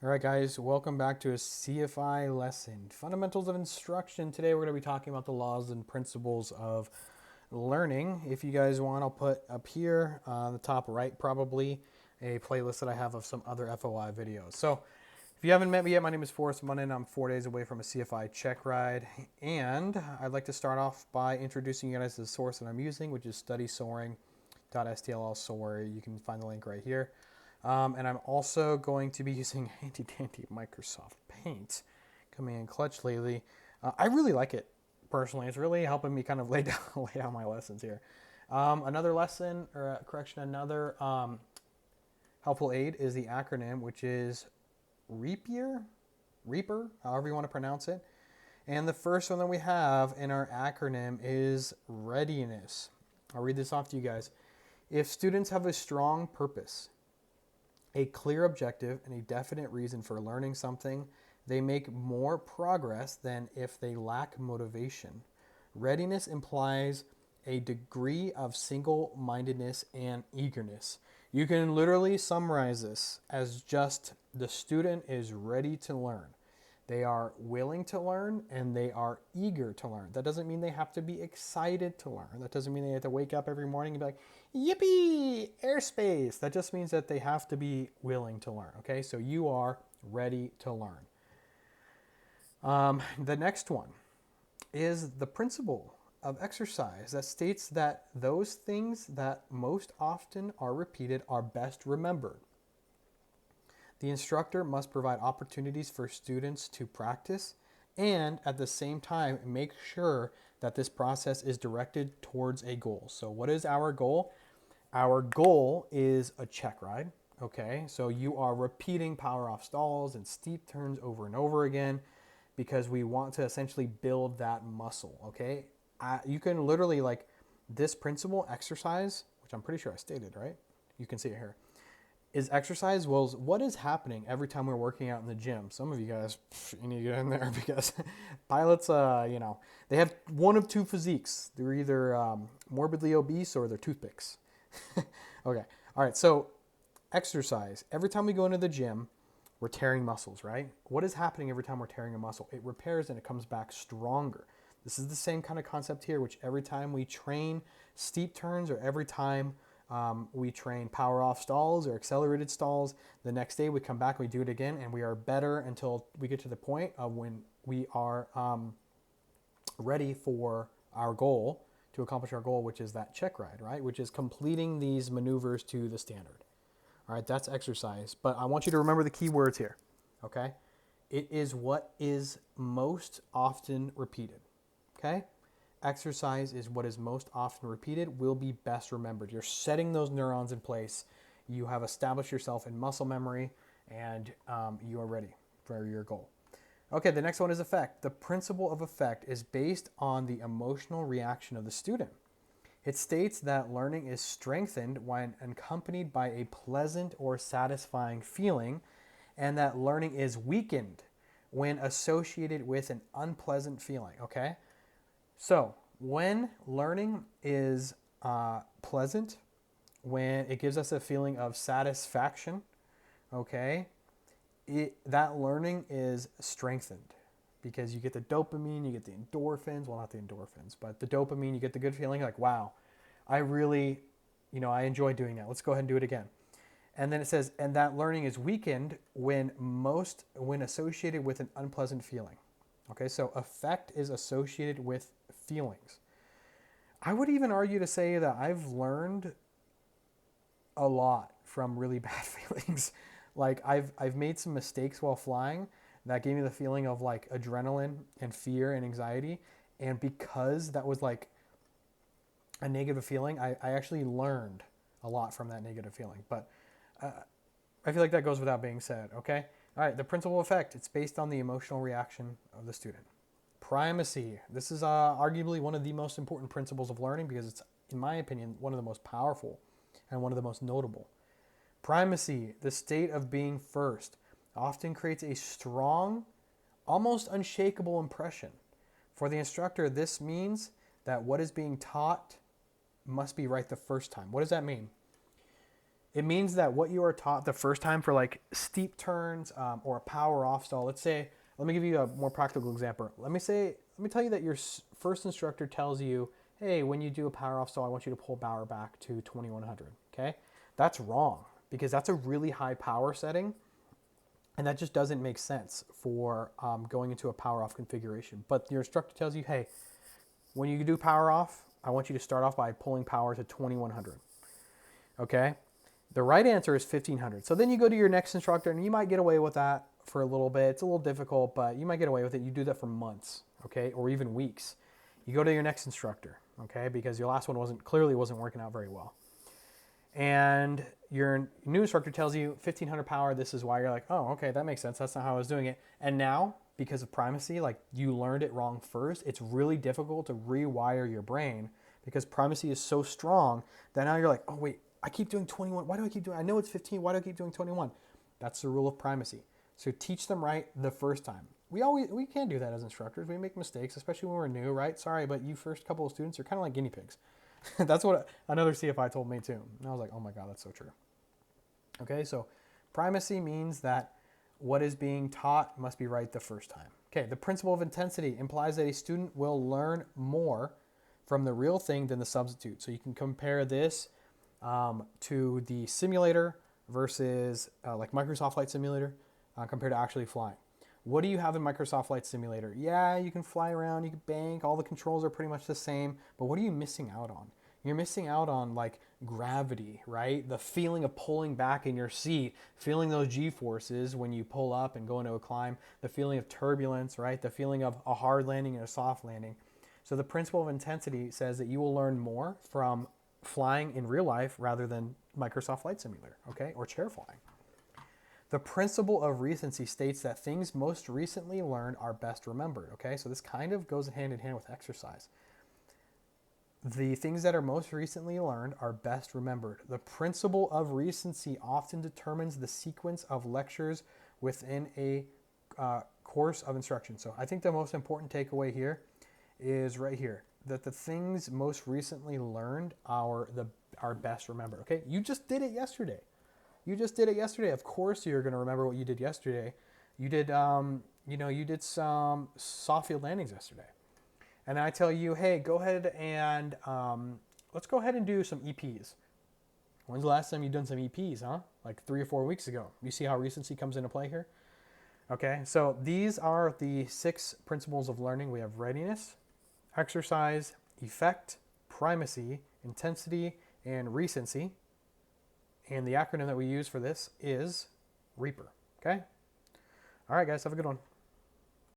All right, guys, welcome back to a CFI lesson, Fundamentals of Instruction. Today we're going to be talking about the laws and principles of learning. If you guys want, I'll put up here on the top right probably a playlist that I have of some other FOI videos. So if you haven't met me yet, my name is Forrest Munnin. I'm 4 days away from a CFI check ride, and I'd like to start off by introducing you guys to the source that I'm using, which is studysoaring.stll, so where you can find the link right here. And I'm also going to be using handy dandy Microsoft Paint coming in clutch lately. I really like it personally. It's really helping me kind of lay out my lessons here. Another lesson, or correction, another helpful aid is the acronym, which is Reaper, however you want to pronounce it. And the first one that we have in our acronym is readiness. I'll read this off to you guys. If students have a strong purpose, a clear objective, and a definite reason for learning something, they make more progress than if they lack motivation. Readiness implies a degree of single-mindedness and eagerness. You can literally summarize this as just the student is ready to learn. They are willing to learn and they are eager to learn. That doesn't mean they have to be excited to learn. That doesn't mean they have to wake up every morning and be like, yippee, airspace. That just means that they have to be willing to learn. Okay, so you are ready to learn. The next one is the principle of exercise that states that those things that most often are repeated are best remembered. The instructor must provide opportunities for students to practice and at the same time make sure that this process is directed towards a goal. So what is our goal? Our goal is a check ride, okay? So you are repeating power off stalls and steep turns over and over again because we want to essentially build that muscle, okay? You can literally, like, this principle exercise, which I'm pretty sure I stated, right? You can see it here. Is exercise, well, what is happening every time we're working out in the gym? Some of you guys, you need to get in there because pilots, they have one of two physiques. They're either morbidly obese or they're toothpicks. Okay, all right, so exercise. Every time we go into the gym, we're tearing muscles, right? What is happening every time we're tearing a muscle? It repairs and it comes back stronger. This is the same kind of concept here, which every time we train steep turns or every time we train power off stalls or accelerated stalls, the next day we come back, we do it again, and we are better until we get to the point of when we are ready for our goal, to accomplish our goal, which is that check ride, right? Which is completing these maneuvers to the standard. All right, that's exercise. But I want you to remember the key words here, okay? It is what is most often repeated, okay? Exercise is what is most often repeated, will be best remembered. You're setting those neurons in place. You have established yourself in muscle memory, and you are ready for your goal. Okay, the next one is effect. The principle of effect is based on the emotional reaction of the student. It states that learning is strengthened when accompanied by a pleasant or satisfying feeling, and that learning is weakened when associated with an unpleasant feeling, okay? So when learning is pleasant, when it gives us a feeling of satisfaction, okay, that learning is strengthened because you get the dopamine, you get the endorphins, well, not the endorphins, but the dopamine, you get the good feeling like, wow, I really, I enjoy doing that. Let's go ahead and do it again. And then it says, and that learning is weakened when associated with an unpleasant feeling. Okay, so effect is associated with feelings. I would even argue to say that I've learned a lot from really bad feelings. Like I've made some mistakes while flying that gave me the feeling of like adrenaline and fear and anxiety. And because that was like a negative feeling, I actually learned a lot from that negative feeling. But I feel like that goes without being said, okay? All right, the principal effect, it's based on the emotional reaction of the student. Primacy. This is arguably one of the most important principles of learning because it's, in my opinion, one of the most powerful and one of the most notable. Primacy, the state of being first, often creates a strong, almost unshakable impression. For the instructor, this means that what is being taught must be right the first time. What does that mean? It means that what you are taught the first time for like steep turns or a power off stall. Let's say, let me give you a more practical example. Let me tell you that your first instructor tells you, hey, when you do a power off stall, I want you to pull power back to 2100. Okay, that's wrong because that's a really high power setting, and that just doesn't make sense for going into a power off configuration. But your instructor tells you, hey, when you do power off, I want you to start off by pulling power to 2100. Okay. The right answer is 1500. So then you go to your next instructor and you might get away with that for a little bit. It's a little difficult, but you might get away with it. You do that for months, okay, or even weeks. You go to your next instructor, okay, because your last one clearly wasn't working out very well. And your new instructor tells you 1500 power, this is why. You're like, oh, okay, that makes sense. That's not how I was doing it. And now, because of primacy, like you learned it wrong first, it's really difficult to rewire your brain because primacy is so strong that now you're like, oh, wait, I keep doing 21. Why do I keep doing, I know it's 15. Why do I keep doing 21? That's the rule of primacy. So teach them right the first time. We can't do that as instructors. We make mistakes, especially when we're new, right? Sorry, but you first couple of students are kind of like guinea pigs. That's what another CFI told me too. And I was like, oh my God, that's so true. Okay, so primacy means that what is being taught must be right the first time. Okay, the principle of intensity implies that a student will learn more from the real thing than the substitute. So you can compare this to the simulator versus like Microsoft Flight Simulator compared to actually flying. What do you have in Microsoft Flight Simulator? Yeah, you can fly around, you can bank, all the controls are pretty much the same, but what are you missing out on? You're missing out on like gravity, right? The feeling of pulling back in your seat, feeling those G-forces when you pull up and go into a climb, the feeling of turbulence, right? The feeling of a hard landing and a soft landing. So the principle of intensity says that you will learn more from flying in real life rather than Microsoft Flight Simulator, okay, or chair flying. The principle of recency states that things most recently learned are best remembered, okay? So this kind of goes hand in hand with exercise. The things that are most recently learned are best remembered. The principle of recency often determines the sequence of lectures within a course of instruction. So I think the most important takeaway here is right here, that the things most recently learned are best remembered, okay? You just did it yesterday. Of course you're going to remember what you did yesterday. You did, you did some soft field landings yesterday. And I tell you, hey, go ahead and let's go ahead and do some EPs. When's the last time you've done some EPs, huh? Like 3 or 4 weeks ago. You see how recency comes into play here? Okay, so these are the 6 principles of learning. We have readiness, exercise, effect, primacy, intensity, and recency. And the acronym that we use for this is REAPER, okay? All right, guys, have a good one.